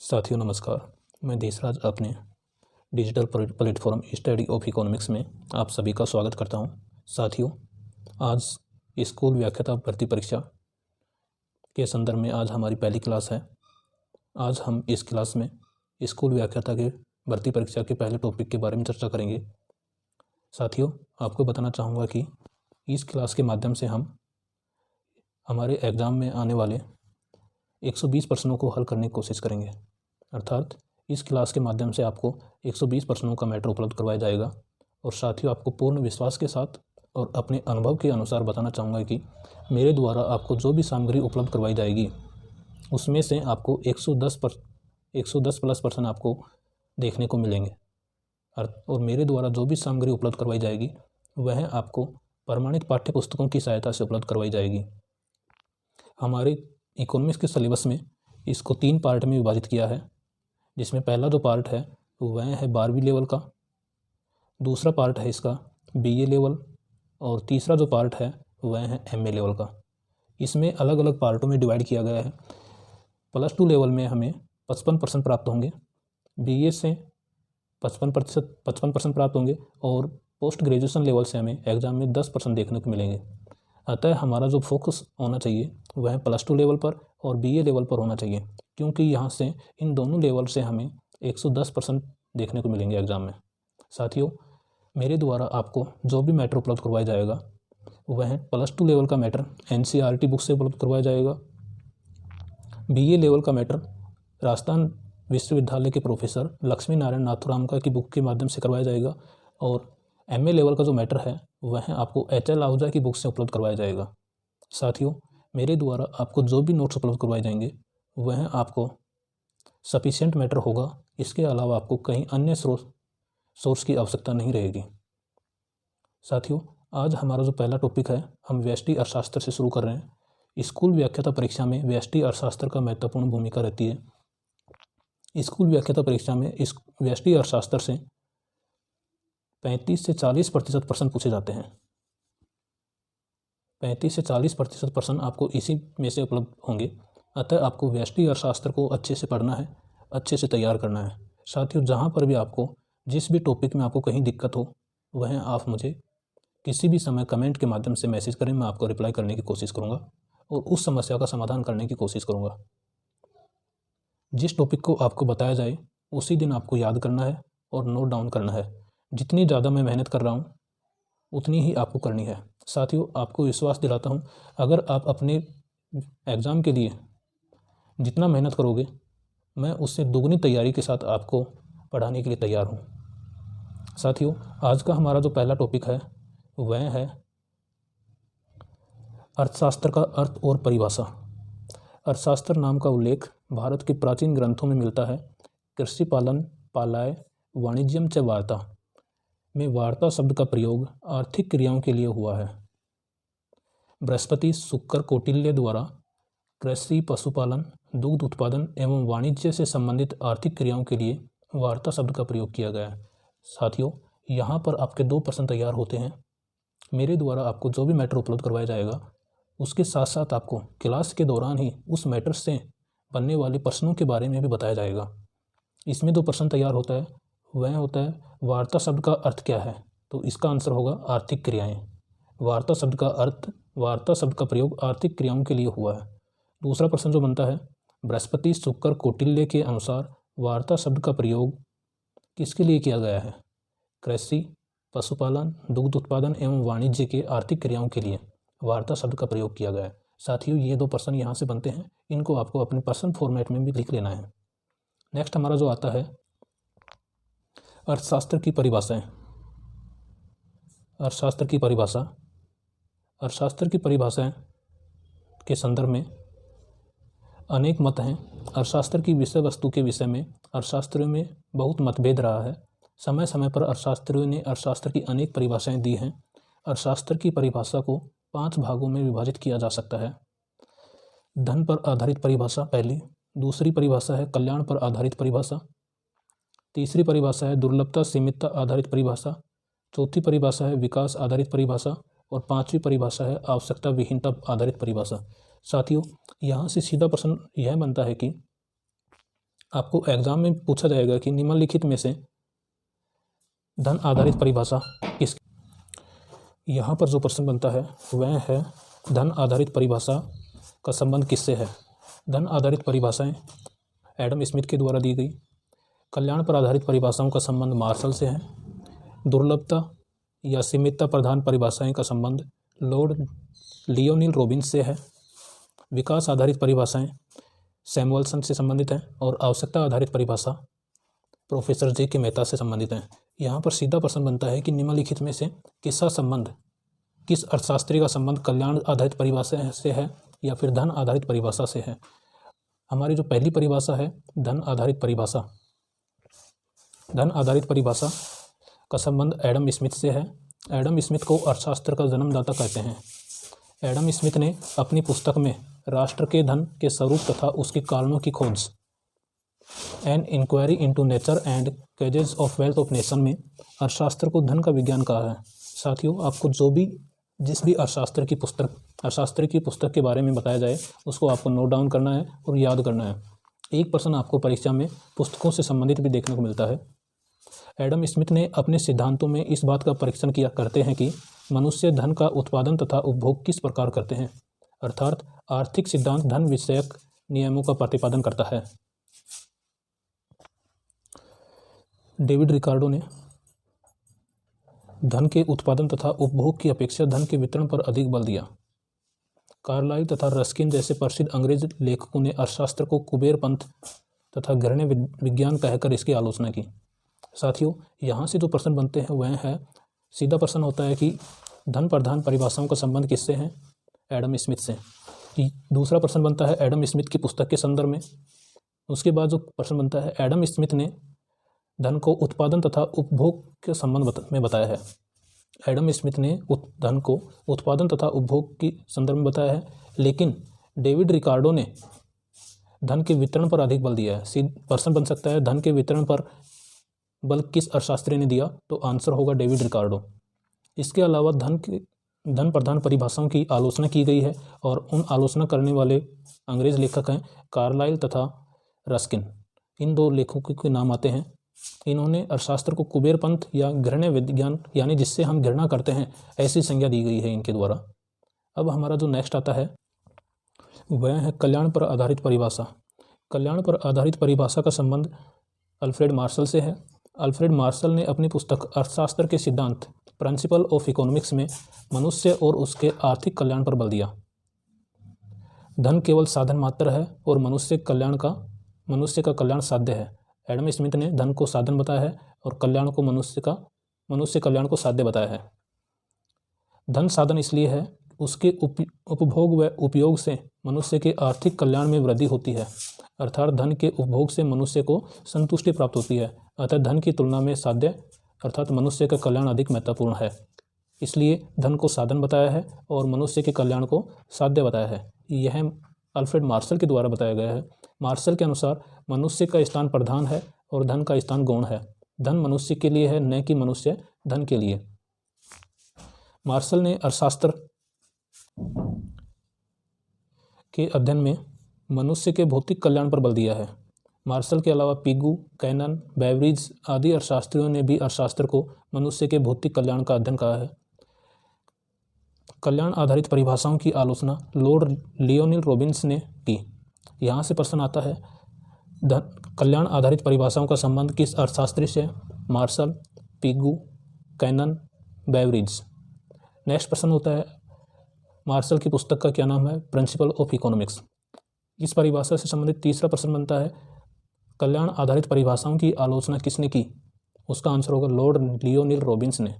साथियों नमस्कार। मैं देशराज अपने digital platform study of economics में आप सभी का स्वागत करता हूं। साथियों, आज स्कूल व्याख्याता भर्ती परीक्षा के संदर्भ में आज हमारी पहली क्लास है। आज हम इस क्लास में स्कूल व्याख्याता के भर्ती परीक्षा के पहले टॉपिक के बारे में चर्चा करेंगे। साथियों, आपको बताना चाहूँगा कि इस क्लास के माध्यम से हम हमारे एग्ज़ाम में आने वाले 120 प्रश्नों को हल करने की कोशिश करेंगे। अर्थात इस क्लास के माध्यम से आपको 120 प्रश्नों का मैटर उपलब्ध करवाया जाएगा। और साथियों, आपको पूर्ण विश्वास के साथ और अपने अनुभव के अनुसार बताना चाहूँगा कि मेरे द्वारा आपको जो भी सामग्री उपलब्ध करवाई जाएगी उसमें से आपको 110 प्लस प्रश्न आपको देखने को मिलेंगे। और मेरे द्वारा जो भी सामग्री उपलब्ध करवाई जाएगी वह आपको प्रमाणित पाठ्य पुस्तकों की सहायता से उपलब्ध करवाई जाएगी। हमारे इकोनॉमिक्स के सिलेबस में इसको 3 पार्ट में विभाजित किया है, जिसमें पहला जो पार्ट है वह है 12वीं लेवल का, दूसरा पार्ट है इसका BA लेवल और तीसरा जो पार्ट है वह है MA लेवल का। इसमें अलग अलग पार्टों में डिवाइड किया गया है। +2 लेवल में हमें 55% प्राप्त होंगे, BA से 55% प्राप्त होंगे और पोस्ट ग्रेजुएशन लेवल से हमें एग्ज़ाम में 10% देखने को मिलेंगे। अतः हमारा जो फोकस होना चाहिए वह +2 लेवल पर और BA लेवल पर होना चाहिए, क्योंकि यहाँ से इन दोनों लेवल से हमें 110% देखने को मिलेंगे एग्ज़ाम में। साथियों, मेरे द्वारा आपको जो भी मैटर उपलब्ध करवाया जाएगा वह +2 लेवल का मैटर NCERT बुक से उपलब्ध करवाया जाएगा। BA लेवल का मैटर राजस्थान विश्वविद्यालय के प्रोफेसर लक्ष्मी नारायण नाथुराम का की बुक के माध्यम से करवाया जाएगा। और MA लेवल का जो मैटर है वह आपको HL आहूजा की बुक से उपलब्ध करवाया जाएगा। साथियों, मेरे द्वारा आपको जो भी नोट्स उपलब्ध करवाए जाएंगे वह आपको सफिशिएंट मैटर होगा। इसके अलावा आपको कहीं अन्य सोर्स की आवश्यकता नहीं रहेगी। साथियों, आज हमारा जो पहला टॉपिक है हम व्यष्टि अर्थशास्त्र से शुरू कर रहे हैं। स्कूल व्याख्याता परीक्षा में व्यष्टि अर्थशास्त्र का महत्वपूर्ण भूमिका रहती है। स्कूल व्याख्याता परीक्षा में इस व्यष्टि अर्थशास्त्र से 35 से 40% प्रश्न पूछे जाते हैं। 35 से 40% प्रश्न आपको इसी में से उपलब्ध होंगे। अतः आपको व्यष्टि अर्थशास्त्र को अच्छे से पढ़ना है, अच्छे से तैयार करना है। साथियों, जहाँ पर भी आपको जिस भी टॉपिक में आपको कहीं दिक्कत हो वह आप मुझे किसी भी समय कमेंट के माध्यम से मैसेज करें। मैं आपको रिप्लाई करने की कोशिश करूँगा और उस समस्या का समाधान करने की कोशिश करूँगा। जिस टॉपिक को आपको बताया जाए उसी दिन आपको याद करना है और नोट डाउन करना है। जितनी ज़्यादा मैं मेहनत कर रहा हूँ उतनी ही आपको करनी है। साथियों, आपको विश्वास दिलाता हूँ, अगर आप अपने एग्ज़ाम के लिए जितना मेहनत करोगे मैं उससे दुगनी तैयारी के साथ आपको पढ़ाने के लिए तैयार हूँ। साथियों, आज का हमारा जो पहला टॉपिक है वह है अर्थशास्त्र का अर्थ और परिभाषा। अर्थशास्त्र नाम का उल्लेख भारत के प्राचीन ग्रंथों में मिलता है। कृषि पालन पालाय वाणिज्यम च वार्ता में वार्ता शब्द का प्रयोग आर्थिक क्रियाओं के लिए हुआ है। बृहस्पति शुक्र कौटिल्य द्वारा कृषि पशुपालन दुग्ध उत्पादन एवं वाणिज्य से संबंधित आर्थिक क्रियाओं के लिए वार्ता शब्द का प्रयोग किया गया है। साथियों, यहाँ पर आपके 2 प्रश्न तैयार होते हैं। मेरे द्वारा आपको जो भी मैटर उपलब्ध करवाया जाएगा उसके साथ साथ आपको क्लास के दौरान ही उस मैटर से बनने वाले प्रश्नों के बारे में भी बताया जाएगा। इसमें 2 प्रश्न तैयार होता है, वह होता है वार्ता शब्द का अर्थ क्या है, तो इसका आंसर होगा आर्थिक क्रियाएं। वार्ता शब्द का अर्थ, वार्ता शब्द का प्रयोग आर्थिक क्रियाओं के लिए हुआ है। दूसरा प्रश्न जो बनता है, बृहस्पति शुक्र कौटिल्य के अनुसार वार्ता शब्द का प्रयोग किसके लिए किया गया है? कृषि पशुपालन दुग्ध उत्पादन एवं वाणिज्य के आर्थिक क्रियाओं के लिए वार्ता शब्द का प्रयोग किया गया है। साथियों, ये 2 प्रश्न यहाँ से बनते हैं, इनको आपको अपने प्रश्न फॉर्मेट में भी लिख लेना है। नेक्स्ट हमारा जो आता है अर्थशास्त्र की परिभाषाएं। अर्थशास्त्र की परिभाषा, अर्थशास्त्र की परिभाषाएं के संदर्भ में अनेक मत हैं। अर्थशास्त्र की विषय वस्तु के विषय में अर्थशास्त्रियों में बहुत मतभेद रहा है। समय समय पर अर्थशास्त्रियों ने अर्थशास्त्र की अनेक परिभाषाएं दी हैं। अर्थशास्त्र की परिभाषा को 5 भागों में विभाजित किया जा सकता है। धन पर आधारित परिभाषा पहली, दूसरी परिभाषा है कल्याण पर आधारित परिभाषा, तीसरी परिभाषा है दुर्लभता सीमितता आधारित परिभाषा, चौथी परिभाषा है विकास आधारित परिभाषा और 5वीं परिभाषा है आवश्यकता विहीनता आधारित परिभाषा। साथियों, यहाँ से सीधा प्रश्न यह बनता है कि आपको एग्जाम में पूछा जाएगा कि निम्नलिखित में से धन आधारित परिभाषा किस। यहाँ पर जो प्रश्न बनता है वह है धन आधारित परिभाषा का संबंध किससे है। धन आधारित परिभाषाएं एडम स्मिथ के द्वारा दी गई। कल्याण पर आधारित परिभाषाओं का संबंध मार्शल से है। दुर्लभता या सीमितता प्रधान परिभाषाएं का संबंध लॉर्ड लियोनिल रॉबिन्स से है। विकास आधारित परिभाषाएं सैमुअलसन से संबंधित हैं और आवश्यकता आधारित परिभाषा प्रोफेसर जे के मेहता से संबंधित हैं। यहाँ पर सीधा प्रश्न बनता है कि निम्नलिखित में से किसका संबंध, किस अर्थशास्त्री का संबंध कल्याण आधारित परिभाषा से है या फिर धन आधारित परिभाषा से है। हमारी जो पहली परिभाषा है धन आधारित परिभाषा, धन आधारित परिभाषा का संबंध एडम स्मिथ से है। एडम स्मिथ को अर्थशास्त्र का जन्मदाता कहते हैं। एडम स्मिथ ने अपनी पुस्तक में राष्ट्र के धन के स्वरूप तथा उसके कारणों की खोज an inquiry into nature and causes of wealth of nation में अर्थशास्त्र को धन का विज्ञान कहा है। साथियों, आपको जिस भी अर्थशास्त्र की पुस्तक के बारे में बताया जाए उसको आपको नोट डाउन करना है और याद करना है। एक प्रश्न आपको परीक्षा में पुस्तकों से संबंधित भी देखने को मिलता है। एडम स्मिथ ने अपने सिद्धांतों में इस बात का परीक्षण किया करते हैं कि मनुष्य धन का उत्पादन तथा उपभोग किस प्रकार करते हैं, अर्थात आर्थिक सिद्धांत धन विषयक नियमों का प्रतिपादन करता है। डेविड रिकार्डो ने धन के उत्पादन तथा उपभोग की अपेक्षा धन के वितरण पर अधिक बल दिया। कार्लाइल तथा रस्किन जैसे प्रसिद्ध अंग्रेज लेखकों ने अर्थशास्त्र को कुबेरपंथ तथा घृण्य विज्ञान कहकर इसकी आलोचना की। साथियों, यहाँ से जो प्रश्न बनते हैं वह है, सीधा प्रश्न होता है कि धन प्रधान परिभाषाओं का संबंध किससे है, एडम स्मिथ से। दूसरा प्रश्न बनता है एडम स्मिथ की पुस्तक के संदर्भ में। उसके बाद जो प्रश्न बनता है एडम स्मिथ ने धन को उत्पादन तथा उपभोग के संबंध में बताया है। एडम स्मिथ ने धन को उत्पादन तथा उपभोग की संदर्भ में बताया है, लेकिन डेविड रिकार्डो ने धन के वितरण पर अधिक बल दिया है। प्रश्न बन सकता है धन के वितरण पर बल किस अर्थशास्त्री ने दिया, तो आंसर होगा डेविड रिकार्डो। इसके अलावा धन प्रधान परिभाषाओं की आलोचना की गई है और उन आलोचना करने वाले अंग्रेज लेखक हैं कार्लाइल तथा रस्किन। इन दो लेखकों के नाम आते हैं। इन्होंने अर्थशास्त्र को कुबेरपंथ या घृण्य विज्ञान यानी जिससे हम घृणा करते हैं ऐसी संज्ञा दी गई है इनके द्वारा। अब हमारा जो नेक्स्ट आता है वह है कल्याण पर आधारित परिभाषा। कल्याण पर आधारित परिभाषा का संबंध अल्फ्रेड मार्शल से है। अल्फ्रेड मार्शल ने अपनी पुस्तक अर्थशास्त्र के सिद्धांत प्रिंसिपल ऑफ इकोनॉमिक्स में मनुष्य और उसके आर्थिक कल्याण पर बल दिया। धन केवल साधन मात्र है और मनुष्य का कल्याण साध्य है। एडम स्मिथ ने धन को साधन बताया है और कल्याण को मनुष्य कल्याण को साध्य बताया है। धन साधन इसलिए है उसके उपभोग व उपयोग से मनुष्य के आर्थिक कल्याण में वृद्धि होती है, अर्थात धन के उपभोग से मनुष्य को संतुष्टि प्राप्त होती है। अतः धन की तुलना में साध्य अर्थात मनुष्य का कल्याण अधिक महत्वपूर्ण है, इसलिए धन को साधन बताया है और मनुष्य के कल्याण को साध्य बताया है। यह अल्फ्रेड मार्शल के द्वारा बताया गया है। मार्शल के अनुसार मनुष्य का स्थान प्रधान है और धन का स्थान गौण है। धन मनुष्य के लिए है, न कि मनुष्य धन के लिए। मार्शल ने अर्थशास्त्र के अध्ययन में मनुष्य के भौतिक कल्याण पर बल दिया है। मार्शल के अलावा पिगू, कैनन, बेवरिज आदि अर्थशास्त्रियों ने भी अर्थशास्त्र को मनुष्य के भौतिक कल्याण का अध्ययन कहा है। कल्याण आधारित परिभाषाओं की आलोचना लॉर्ड लियोनिल रॉबिन्स ने की। यहाँ से प्रश्न आता है कल्याण आधारित परिभाषाओं का संबंध किस अर्थशास्त्री से, Marshall, Pigou, Cannan, Beveridge. Next प्रश्न होता है मार्शल की पुस्तक का क्या नाम है, प्रिंसिपल ऑफ इकोनॉमिक्स। इस परिभाषा से संबंधित तीसरा प्रश्न बनता है कल्याण आधारित परिभाषाओं की आलोचना किसने की, उसका आंसर होगा लॉर्ड लियोनिल रॉबिन्स ने।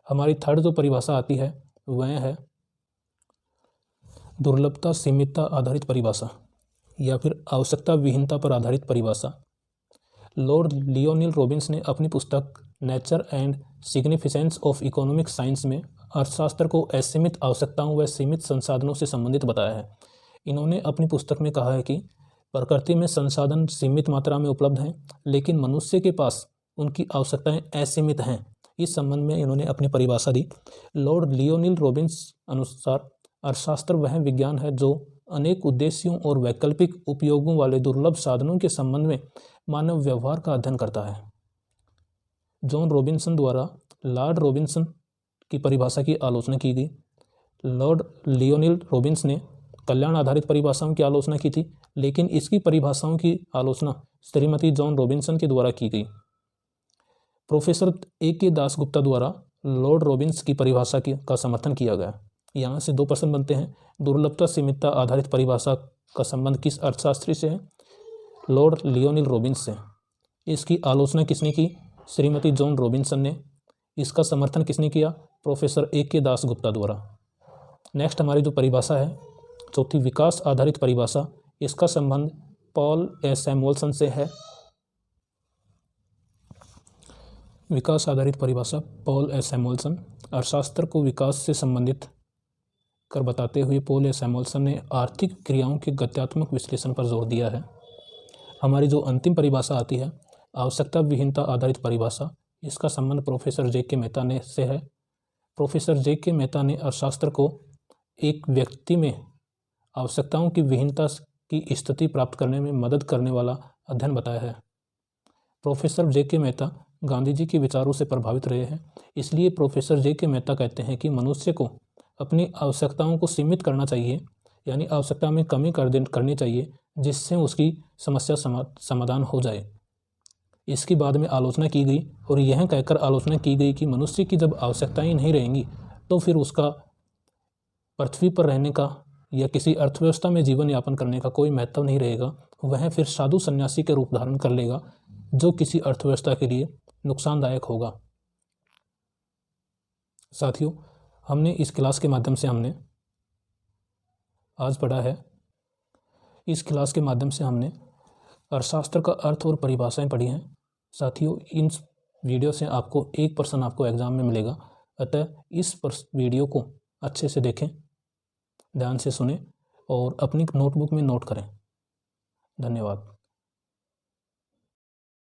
हमारी थर्ड जो परिभाषा आती है वह है दुर्लभता सीमितता आधारित परिभाषा या फिर आवश्यकता विहीनता पर आधारित परिभाषा। लॉर्ड लियोनिल रॉबिन्स ने अपनी पुस्तक nature and significance of economic science में अर्थशास्त्र को असीमित आवश्यकताओं व सीमित संसाधनों से संबंधित बताया है। इन्होंने अपनी पुस्तक में कहा है कि प्रकृति में संसाधन सीमित मात्रा में उपलब्ध हैं, लेकिन मनुष्य के पास उनकी आवश्यकताएं असीमित हैं। इस संबंध में इन्होंने अपनी परिभाषा दी। लॉर्ड लियोनिल रॉबिन्स अनुसार अर्थशास्त्र वह विज्ञान है जो अनेक उद्देश्यों और वैकल्पिक उपयोगों वाले दुर्लभ साधनों के संबंध में मानव व्यवहार का अध्ययन करता है। जॉन रॉबिन्सन द्वारा लॉर्ड रॉबिन्सन की परिभाषा की आलोचना की गई। लॉर्ड लियोनिल रॉबिन्स ने कल्याण आधारित परिभाषाओं की आलोचना की थी, लेकिन इसकी परिभाषाओं की आलोचना श्रीमती जॉन रॉबिन्सन के द्वारा की गई। Professor A.K. दासगुप्ता द्वारा लॉर्ड रॉबिन्स की परिभाषा का समर्थन किया गया। यहाँ से 2 प्रश्न बनते हैं। दुर्लभता सीमितता आधारित परिभाषा का संबंध किस अर्थशास्त्री से है? लॉर्ड लियोनिल रॉबिन्स से। इसकी आलोचना किसने की? श्रीमती जॉन रॉबिन्सन ने। इसका समर्थन किसने किया? Professor A.K. दासगुप्ता द्वारा। नेक्स्ट हमारी जो परिभाषा है, चौथी, विकास आधारित परिभाषा, इसका संबंध पॉल ए सैमुअल्सन से है। विकास आधारित परिभाषा पॉल ए सैमुअल्सन। अर्थशास्त्र को विकास से संबंधित कर बताते हुए पॉल ए सैमुअल्सन ने आर्थिक क्रियाओं के गत्यात्मक विश्लेषण पर जोर दिया है। हमारी जो अंतिम परिभाषा आती है, आवश्यकता विहीनता आधारित परिभाषा, इसका संबंध प्रोफेसर J.K. मेहता से है। Professor J.K. मेहता ने अर्थशास्त्र को एक व्यक्ति में आवश्यकताओं की विहीनता की स्थिति प्राप्त करने में मदद करने वाला अध्ययन बताया है। Professor J.K. मेहता गांधी जी के विचारों से प्रभावित रहे हैं, इसलिए प्रोफेसर J.K. मेहता कहते हैं कि मनुष्य को अपनी आवश्यकताओं को सीमित करना चाहिए, यानी आवश्यकता में कमी करनी चाहिए, जिससे उसकी समस्या समाधान हो जाए। इसकी बाद में आलोचना की गई और यह कहकर आलोचना की गई कि मनुष्य की जब आवश्यकताएं नहीं रहेंगी तो फिर उसका पृथ्वी पर रहने का या किसी अर्थव्यवस्था में जीवन यापन करने का कोई महत्व नहीं रहेगा। वह फिर साधु सन्यासी के रूप धारण कर लेगा, जो किसी अर्थव्यवस्था के लिए नुकसानदायक होगा। साथियों, हमने इस क्लास के माध्यम से हमने आज पढ़ा है, इस क्लास के माध्यम से हमने अर्थशास्त्र का अर्थ और परिभाषाएं पढ़ी हैं। साथियों, इन वीडियो से आपको 1 प्रश्न आपको एग्जाम में मिलेगा, अतः इस वीडियो को अच्छे से देखें, ध्यान से सुनें और अपनी नोटबुक में नोट करें। धन्यवाद।